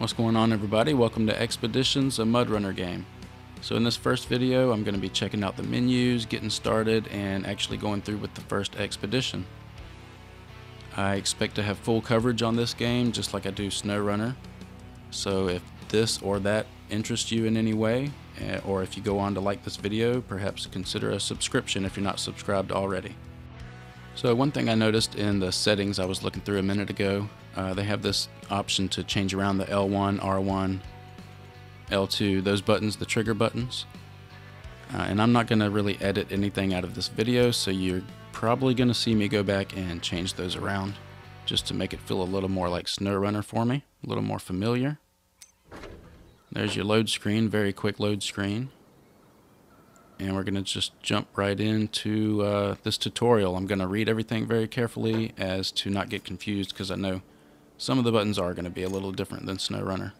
What's going on, everybody? Welcome to Expeditions, a MudRunner game. So in this first video, I'm going to be checking out the menus, getting started, and actually going through with the first expedition. I expect to have full coverage on this game, just like I do SnowRunner. So if this or that interests you in any way, or if you go on to like this video, perhaps consider a subscription if you're not subscribed already. So one thing I noticed in the settings I was looking through a minute ago, they have this option to change around the L1, R1, L2, those buttons, the trigger buttons. And I'm not going to really edit anything out of this video, so you're probably going to see me go back and change those around just to make it feel a little more like SnowRunner for me, a little more familiar. There's your load screen, very quick load screen. And we're going to just jump right into this tutorial. I'm going to read everything very carefully as to not get confused, because I know some of the buttons are going to be a little different than SnowRunner.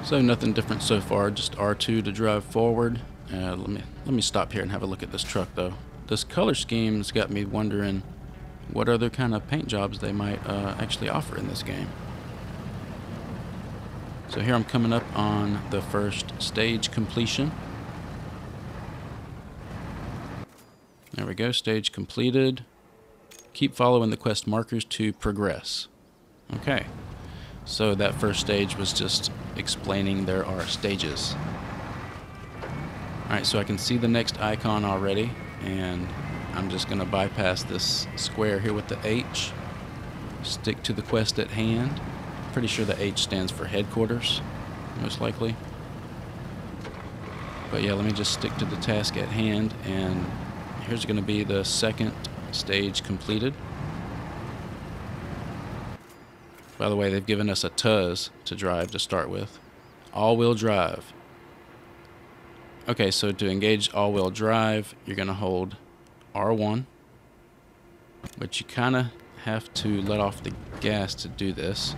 So nothing different so far, just R2 to drive forward. Let me stop here and have a look at this truck though. This color scheme's got me wondering what other kind of paint jobs they might actually offer in this game. So here I'm coming up on the first stage completion. There we go, stage completed. Keep following the quest markers to progress. Okay. So that first stage was just explaining there are stages. Alright, so I can see the next icon already, and I'm just going to bypass this square here with the H. Stick to the quest at hand. Pretty sure the H stands for headquarters, most likely. But yeah, let me just stick to the task at hand, and here's going to be the second stage completed. By the way, they've given us a TUZ to drive to start with. All-wheel drive. Okay, so to engage all-wheel drive, you're going to hold R1, but you kind of have to let off the gas to do this,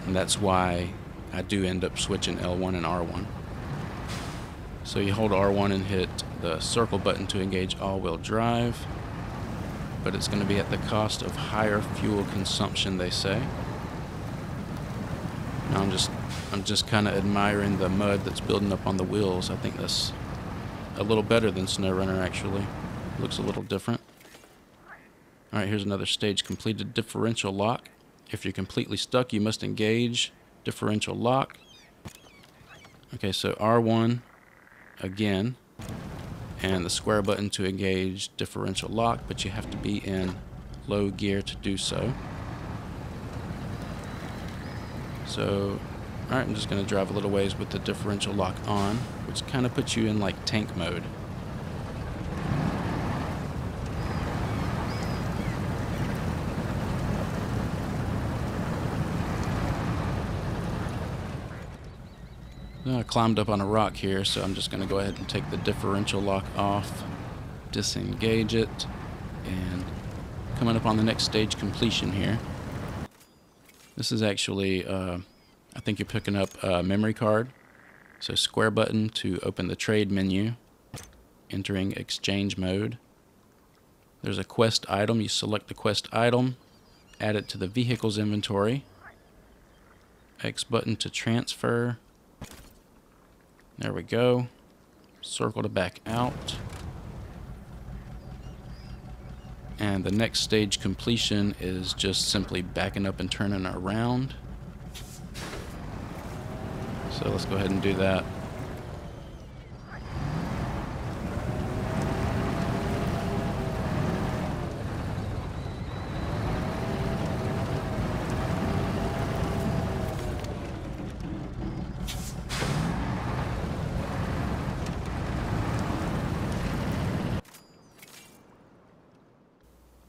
and that's why I do end up switching L1 and R1. So you hold R1 and hit the circle button to engage all-wheel drive, but it's going to be at the cost of higher fuel consumption, they say. Now I'm just kind of admiring the mud that's building up on the wheels. I think that's a little better than SnowRunner, actually. Looks a little different. Alright, here's another stage completed. Differential lock. If you're completely stuck, you must engage differential lock. Okay, so R1 again, and the square button to engage differential lock, but you have to be in low gear to do so. So, alright, I'm just going to drive a little ways with the differential lock on, which kind of puts you in like tank mode. I climbed up on a rock here, so I'm just going to go ahead and take the differential lock off, disengage it, and coming up on the next stage completion here. This is actually, I think you're picking up a memory card. So square button to open the trade menu, entering exchange mode. There's a quest item. You select the quest item, add it to the vehicle's inventory. X button to transfer. There we go. Circle to back out. And the next stage completion is just simply backing up and turning around. So let's go ahead and do that.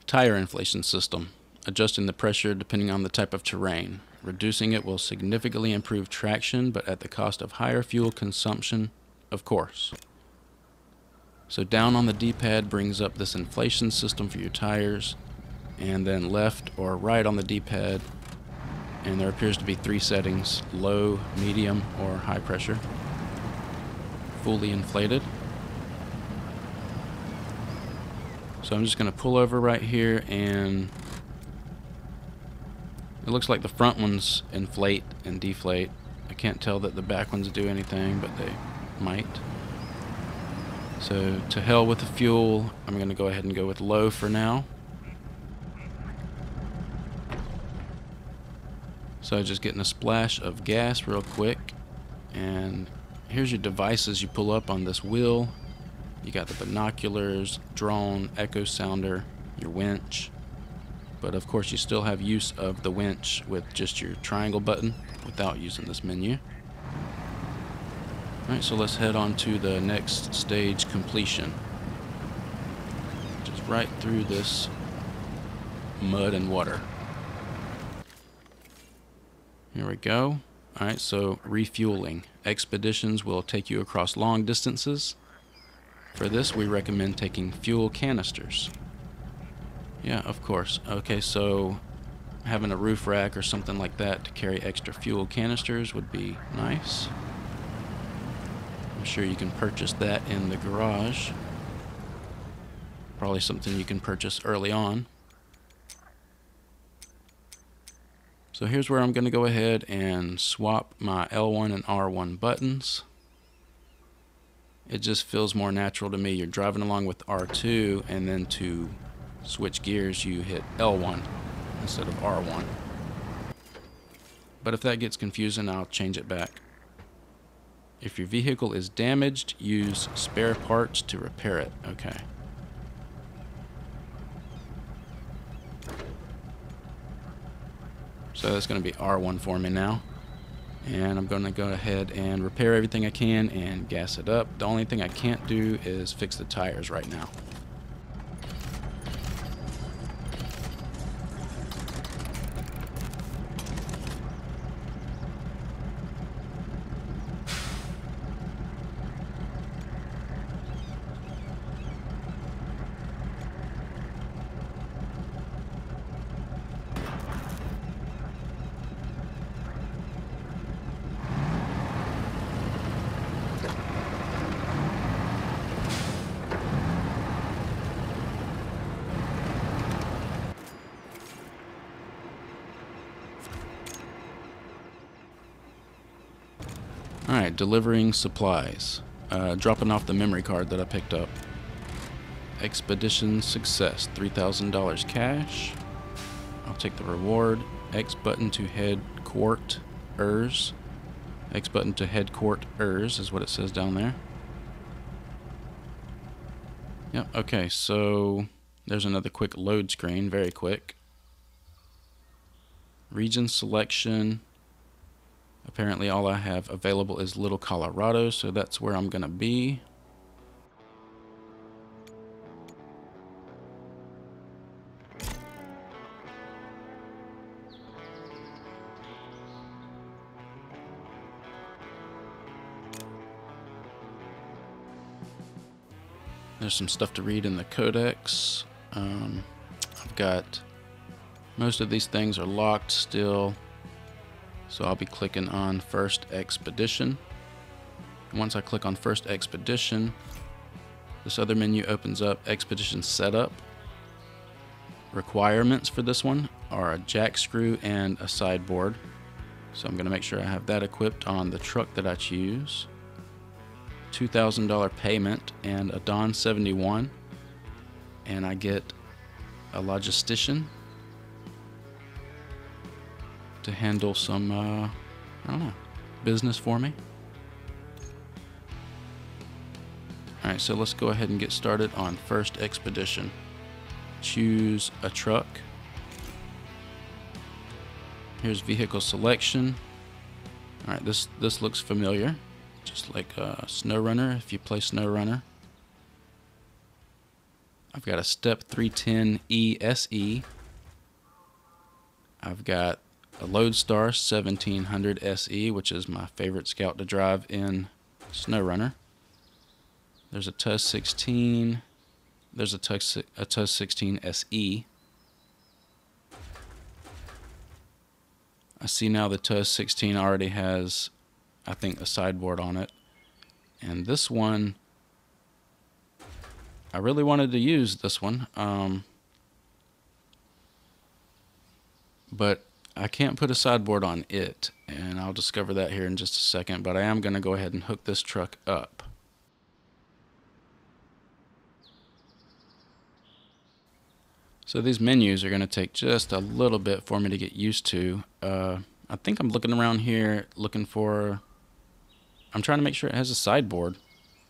Tire inflation system. Adjusting the pressure depending on the type of terrain. Reducing it will significantly improve traction, but at the cost of higher fuel consumption, of course. So down on the D-pad brings up this inflation system for your tires, and then left or right on the D-pad, and there appears to be 3 settings: low, medium, or high pressure. Fully inflated. So I'm just going to pull over right here, and it looks like the front ones inflate and deflate. I can't tell that the back ones do anything, but they might. So to hell with the fuel, I'm going to go ahead and go with low for now. So just getting a splash of gas real quick, and here's your devices you pull up on this wheel. You got the binoculars, drone, echo sounder, your winch, but of course you still have use of the winch with just your triangle button without using this menu. Alright, so let's head on to the next stage, completion. Just right through this mud and water. Here we go. Alright, so refueling. Expeditions will take you across long distances. For this, we recommend taking fuel canisters. Yeah, of course. Okay, so having a roof rack or something like that to carry extra fuel canisters would be nice. I'm sure you can purchase that in the garage. Probably something you can purchase early on. So here's where I'm going to go ahead and swap my L1 and R1 buttons. It just feels more natural to me. You're driving along with R2, and then to switch gears you hit L1 instead of R1. But if that gets confusing, I'll change it back. If your vehicle is damaged, use spare parts to repair it. Okay. So that's going to be R1 for me now. And I'm going to go ahead and repair everything I can and gas it up. The only thing I can't do is fix the tires right now. Alright, delivering supplies. Dropping off the memory card that I picked up. Expedition success, $3,000 cash. I'll take the reward. X button to headquarters. X button to headquarters is what it says down there. Yep, okay, so there's another quick load screen, very quick. Region selection. Apparently all I have available is Little Colorado, so that's where I'm going to be. There's some stuff to read in the codex. I've got most of these things are locked still. So I'll be clicking on First Expedition. Once I click on First Expedition, this other menu opens up. Expedition Setup. Requirements for this one are a jack screw and a sideboard. So I'm going to make sure I have that equipped on the truck that I choose. $2,000 payment and a Don 71. And I get a logistician to handle some, I don't know, business for me. Alright, so let's go ahead and get started on First Expedition. Choose a truck. Here's vehicle selection. Alright, this looks familiar. Just like SnowRunner, if you play SnowRunner. I've got a Step 310 ESE. I've got a Lodestar 1700 SE, which is my favorite Scout to drive in SnowRunner. There's a TUS 16. There's a TUS 16 SE. see now the TUS 16 already has, I think, a sideboard on it. And this one, I really wanted to use this one, but I can't put a sideboard on it, and I'll discover that here in just a second, but I am going to go ahead and hook this truck up. So these menus are going to take just a little bit for me to get used to. I think I'm looking around here looking for, I'm trying to make sure it has a sideboard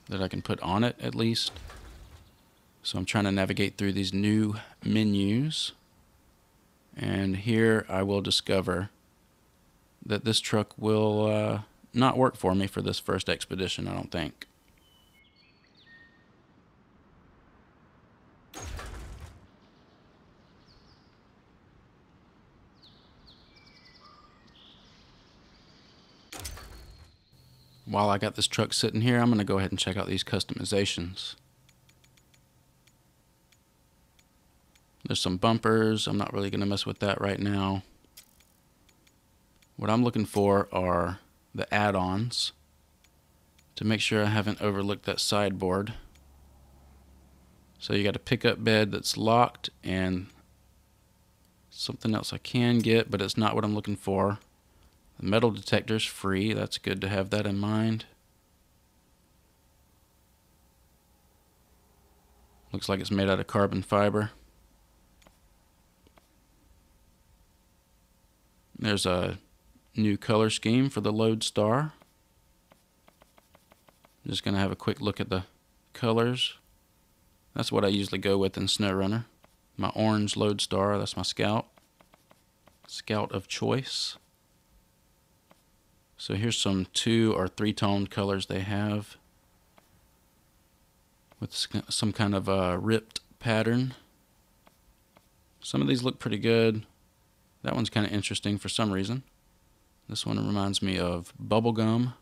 that I can put on it at least. So I'm trying to navigate through these new menus. And here I will discover that this truck will not work for me for this first expedition, I don't think. While I got this truck sitting here, I'm going to go ahead and check out these customizations. There's some bumpers. I'm not really going to mess with that right now. What I'm looking for are the add-ons to make sure I haven't overlooked that sideboard. So you got a pickup bed that's locked and something else I can get, but it's not what I'm looking for. The metal detector's free. That's good to have that in mind. Looks like it's made out of carbon fiber. There's a new color scheme for the Lodestar. I'm just going to have a quick look at the colors. That's what I usually go with in SnowRunner. My orange Lodestar, that's my Scout. Scout of choice. So here's some 2- or 3-toned colors they have with some kind of a ripped pattern. Some of these look pretty good. That one's kind of interesting for some reason. This one reminds me of bubblegum.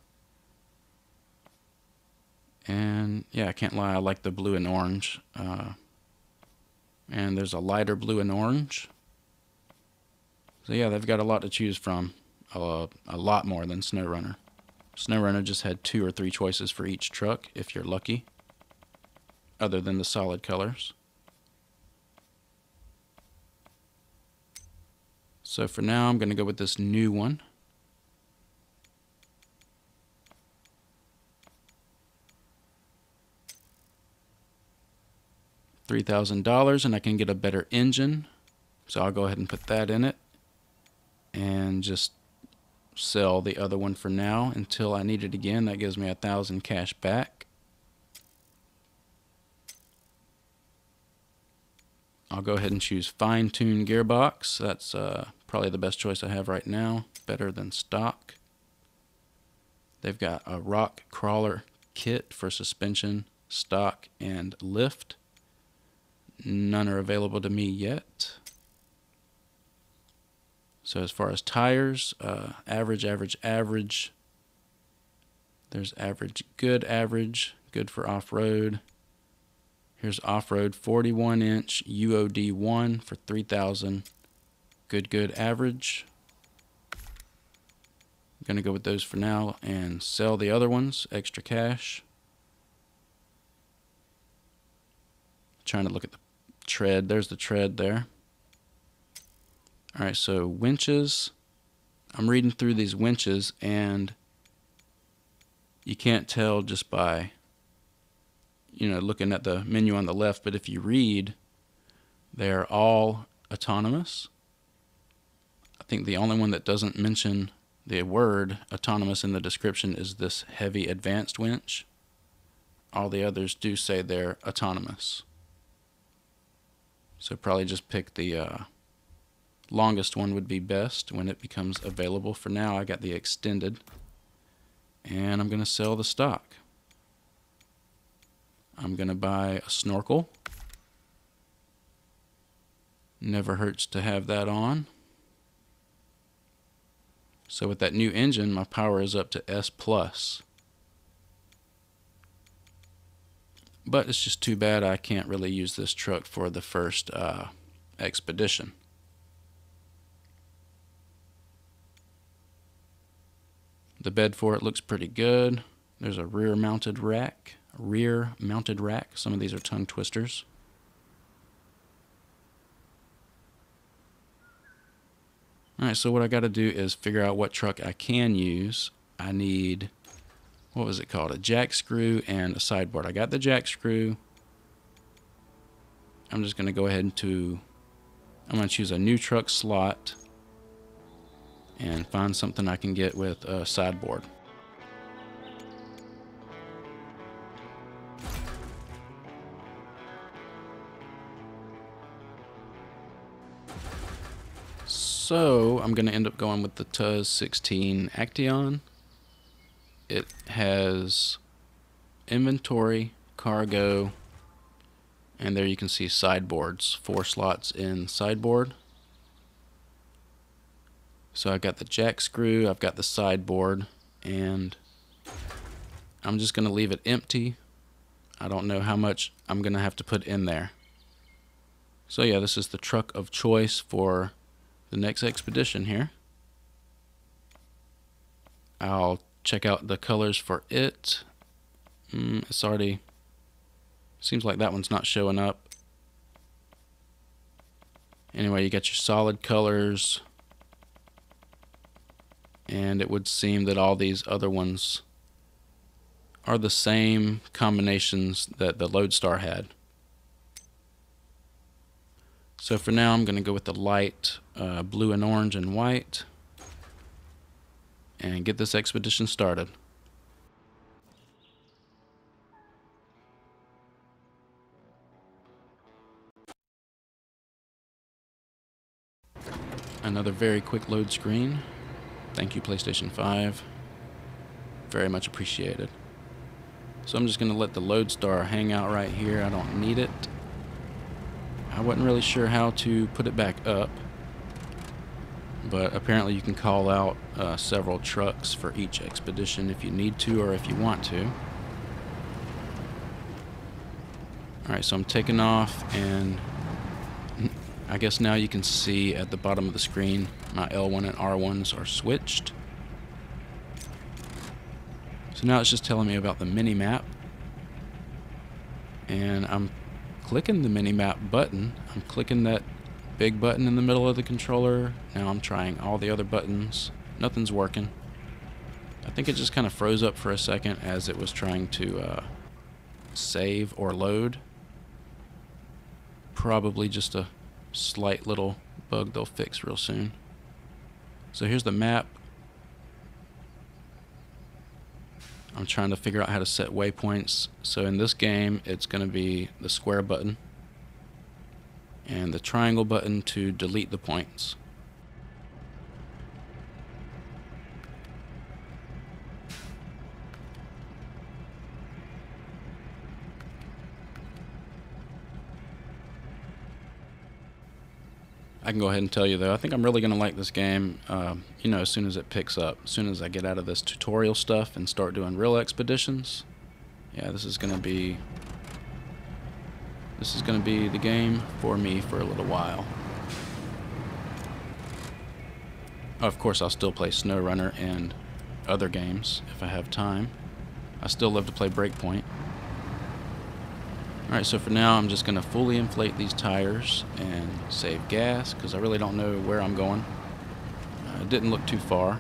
And yeah, I can't lie, I like the blue and orange. And there's a lighter blue and orange. So yeah, they've got a lot to choose from. A lot more than SnowRunner. SnowRunner just had 2 or 3 choices for each truck, if you're lucky, other than the solid colors. So for now, I'm going to go with this new one. $3,000, and I can get a better engine. So I'll go ahead and put that in it and just sell the other one for now until I need it again. That gives me 1,000 cash back. I'll go ahead and choose fine-tune gearbox. That's probably the best choice I have right now. Better than stock. They've got a rock crawler kit for suspension, stock, and lift. None are available to me yet. So as far as tires, average, average, average. There's average, good for off-road. Here's off-road 41-inch UOD1 for $3,000. Good, average. I'm going to go with those for now and sell the other ones, extra cash. Trying to look at the tread. There's the tread there. Alright, so winches. I'm reading through these winches and you can't tell just by, looking at the menu on the left, but if you read, they're all autonomous. I think the only one that doesn't mention the word autonomous in the description is this heavy advanced winch. All the others do say they're autonomous. So probably just pick the longest one would be best when it becomes available. For now, I got the extended, and I'm going to sell the stock. I'm going to buy a snorkel. Never hurts to have that on. So with that new engine, my power is up to S+. But it's just too bad I can't really use this truck for the first expedition. The bed for it looks pretty good. There's a rear mounted rack. Some of these are tongue twisters. Alright, so what I got to do is figure out what truck I can use. I need, what was it called? A jack screw and a sideboard. I got the jack screw. I'm just going to go ahead and I'm going to choose a new truck slot and find something I can get with a sideboard. So I'm going to end up going with the TUS 16 Action. It has inventory, cargo, and there you can see sideboards, 4 slots in sideboard. So I've got the jack screw, I've got the sideboard, and I'm just going to leave it empty. I don't know how much I'm going to have to put in there. So yeah, this is the truck of choice for the next expedition here. I'll check out the colors for it. It's already, seems like that one's not showing up. Anyway, you got your solid colors, and it would seem that all these other ones are the same combinations that the Lodestar had. So for now I'm going to go with the light blue and orange and white and get this expedition started. Another very quick load screen. Thank you, PlayStation 5. Very much appreciated. So I'm just going to let the Lodestar hang out right here. I don't need it. I wasn't really sure how to put it back up, but apparently you can call out several trucks for each expedition if you need to or if you want to. Alright, so I'm taking off, and I guess now you can see at the bottom of the screen my L1 and R1s are switched. So now it's just telling me about the mini-map, and I'm clicking the mini-map button. I'm clicking that big button in the middle of the controller. Now I'm trying all the other buttons. Nothing's working. I think it just kind of froze up for a second as it was trying to save or load. Probably just a slight little bug they'll fix real soon. So here's the map. I'm trying to figure out how to set waypoints. So in this game, it's going to be the square button and the triangle button to delete the points. I can go ahead and tell you though, I think I'm really going to like this game, you know, as soon as it picks up, as soon as I get out of this tutorial stuff and start doing real expeditions. Yeah, this is going to be the game for me for a little while. Of course, I'll still play SnowRunner and other games if I have time. I still love to play Breakpoint. Alright, so for now I'm just going to fully inflate these tires and save gas because I really don't know where I'm going. It didn't look too far,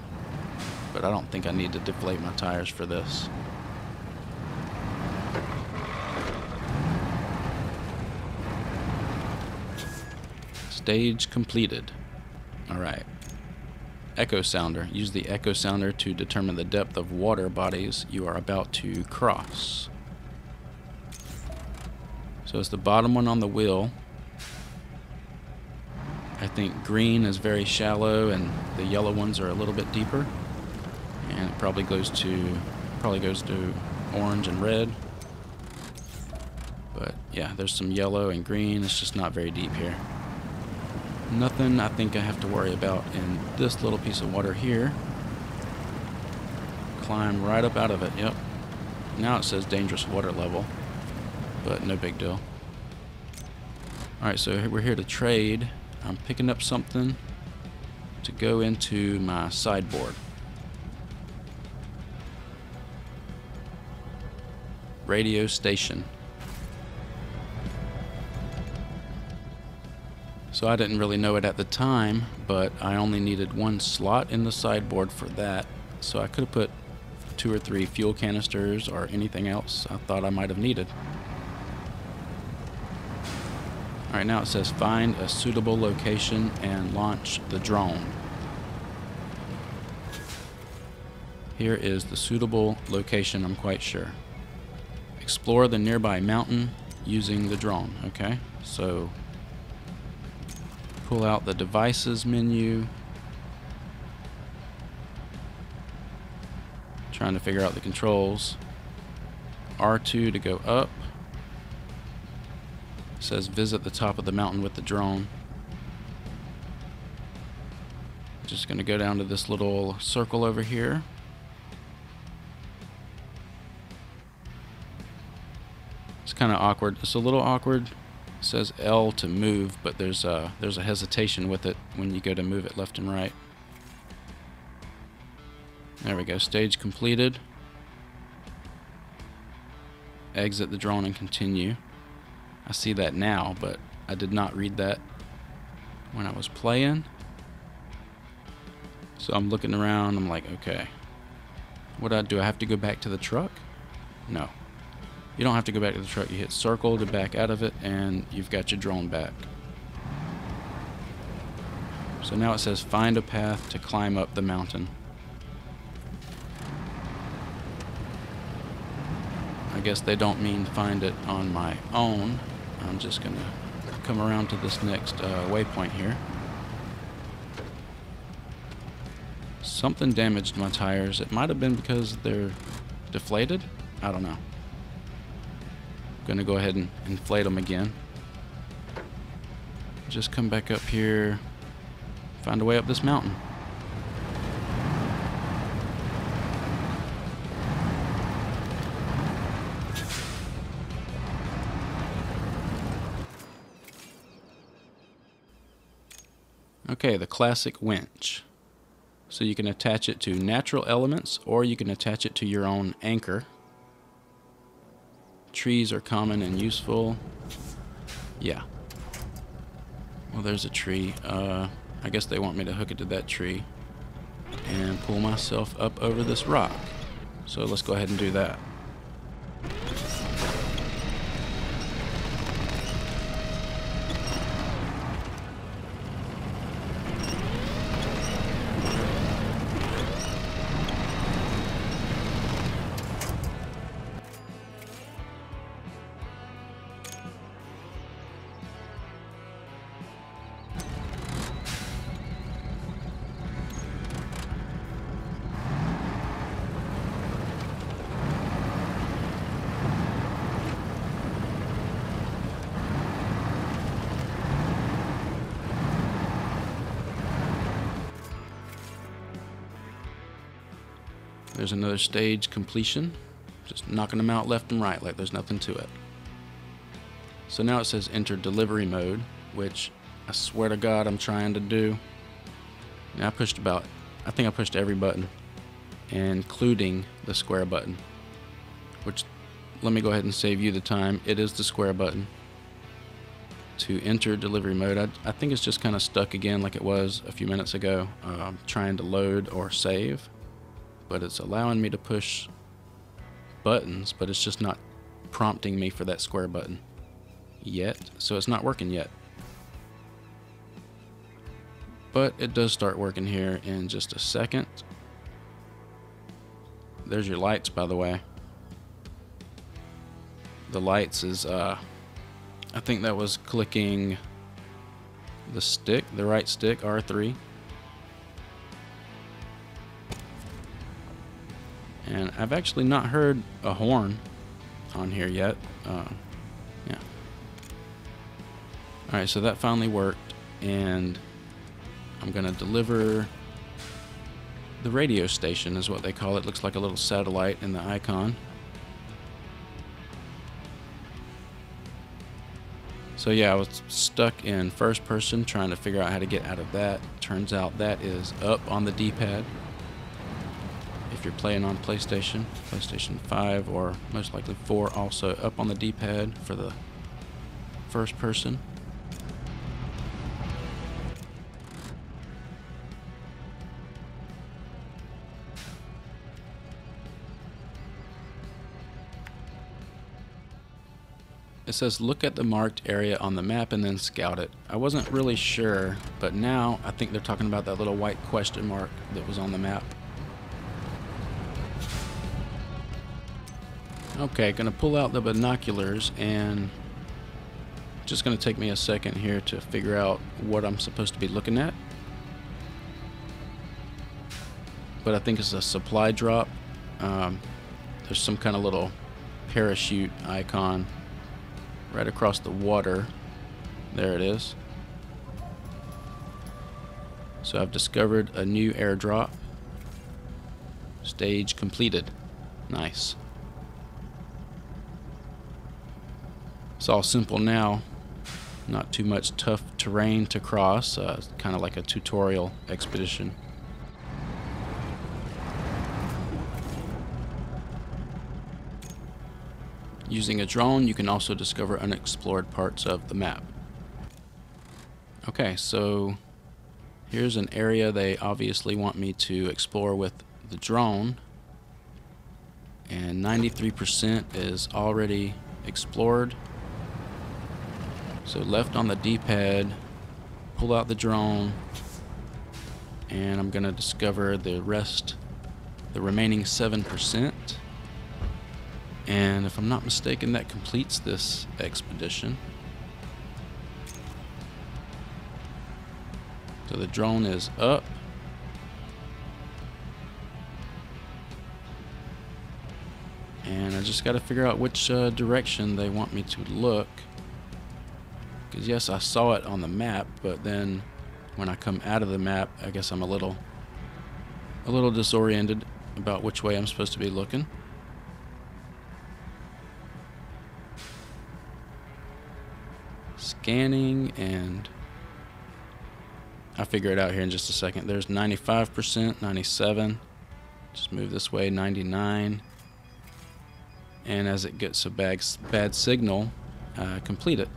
but I don't think I need to deflate my tires for this. Stage completed. Alright. Echo sounder. Use the echo sounder to determine the depth of water bodies you are about to cross. So it's the bottom one on the wheel. I think green is very shallow and the yellow ones are a little bit deeper. And it probably goes to orange and red. But yeah, there's some yellow and green. It's just not very deep here. Nothing I think I have to worry about in this little piece of water here. Climb right up out of it. Yep. Now it says dangerous water level, but no big deal. Alright, so we're here to trade. I'm picking up something to go into my sideboard. radio station. So I didn't really know it at the time, but I only needed one slot in the sideboard for that. So I could have put 2 or 3 fuel canisters or anything else I thought I might have needed. Alright, now it says find a suitable location and launch the drone. Here is the suitable location, I'm quite sure. Explore the nearby mountain using the drone. Okay, so pull out the devices menu. Trying to figure out the controls. R2 to go up. It says visit the top of the mountain with the drone. Just going to go down to this little circle over here. It's kind of awkward. It's a little awkward. It says L to move, but there's a hesitation with it when you go to move it left and right. There we go. Stage completed. Exit the drone and continue. I see that now, but I did not read that when I was playing. So I'm looking around. I'm like, okay, what do I have to go back to the truck? No. You don't have to go back to the truck. You hit circle to back out of it, and you've got your drone back. So now it says find a path to climb up the mountain. I guess they don't mean find it on my own. I'm just gonna come around to this next waypoint here. Something damaged my tires. It might have been because they're deflated. I don't know. Gonna go ahead and inflate them again. Just come back up here, find a way up this mountain. Okay, the classic winch. So you can attach it to natural elements, or you can attach it to your own anchor. Trees are common and useful. Yeah. Well, there's a tree. I guess they want me to hook it to that tree and pull myself up over this rock. So let's go ahead and do that. There's another stage completion. Just knocking them out left and right like there's nothing to it. So now it says enter delivery mode, which I swear to God I'm trying to do. And I think I pushed every button, including the square button. Which, let me go ahead and save you the time. It is the square button to enter delivery mode. I think it's just kind of stuck again like it was a few minutes ago, trying to load or save. But it's allowing me to push buttons, but it's just not prompting me for that square button yet, so it's not working yet. But it does start working here in just a second. There's your lights, by the way. The lights is, I think that was clicking the stick, the right stick, R3. And I've actually not heard a horn on here yet. Yeah. Alright, so that finally worked, and I'm gonna deliver the radio station is what they call it. Looks like a little satellite in the icon. So yeah, I was stuck in first person trying to figure out how to get out of that. Turns out that is up on the D-pad. if you're playing on PlayStation 5, or most likely 4, also up on the D-pad for the first person. It says look at the marked area on the map and then scout it. I wasn't really sure, but now I think they're talking about that little white question mark that was on the map. Okay, gonna pull out the binoculars, and just gonna take me a second here to figure out what I'm supposed to be looking at. But I think it's a supply drop. There's some kind of little parachute icon right across the water. There it is. So I've discovered a new airdrop. Stage completed. Nice. It's all simple now. Not too much tough terrain to cross. Kind of like a tutorial expedition. Using a drone, you can also discover unexplored parts of the map. Okay, so here's an area they obviously want me to explore with the drone, and 93% is already explored. So left on the D-pad, pull out the drone, and I'm gonna discover the remaining 7%. And if I'm not mistaken, that completes this expedition. So the drone is up. And I just got to figure out which direction they want me to look. Because yes, I saw it on the map, but then when I come out of the map, I guess I'm a little disoriented about which way I'm supposed to be looking. Scanning, and I'll figure it out here in just a second. There's 95%, 97. Just move this way, 99. And as it gets a bad signal, complete it.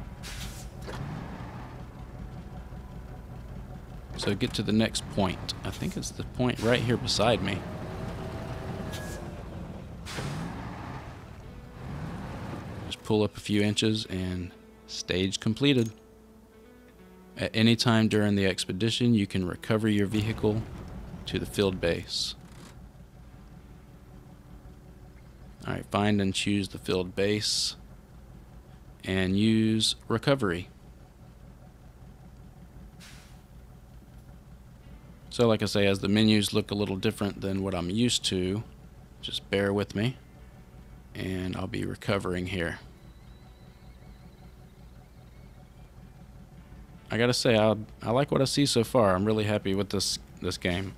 So get to the next point. I think it's the point right here beside me. Just pull up a few inches and stage completed. At any time during the expedition, you can recover your vehicle to the field base. Alright, find and choose the field base and use recovery. So like I say, as the menus look a little different than what I'm used to, just bear with me, and I'll be recovering here. I gotta say, I like what I see so far. I'm really happy with this game.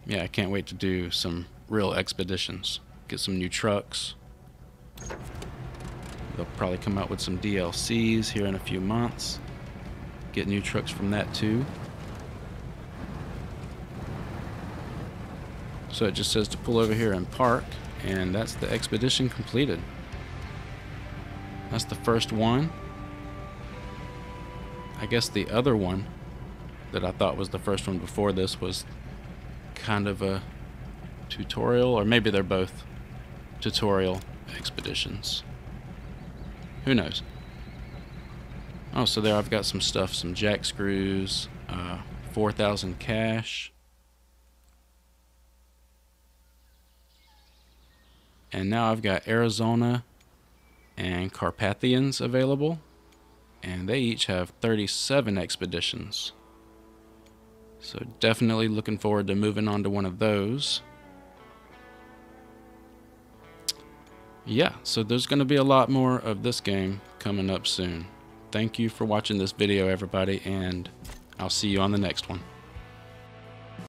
Yeah, I can't wait to do some real expeditions. Get some new trucks. They'll probably come out with some DLCs here in a few months. Get new trucks from that too. So it just says to pull over here and park, and that's the expedition completed. That's the first one. I guess the other one that I thought was the first one before this was kind of a tutorial, or maybe they're both tutorial expeditions. Who knows? Oh, so there I've got some stuff, some jack screws, 4,000 cash. And now I've got Arizona and Carpathians available. And they each have 37 expeditions. So definitely looking forward to moving on to one of those. Yeah, so there's going to be a lot more of this game coming up soon. Thank you for watching this video, everybody, and I'll see you on the next one.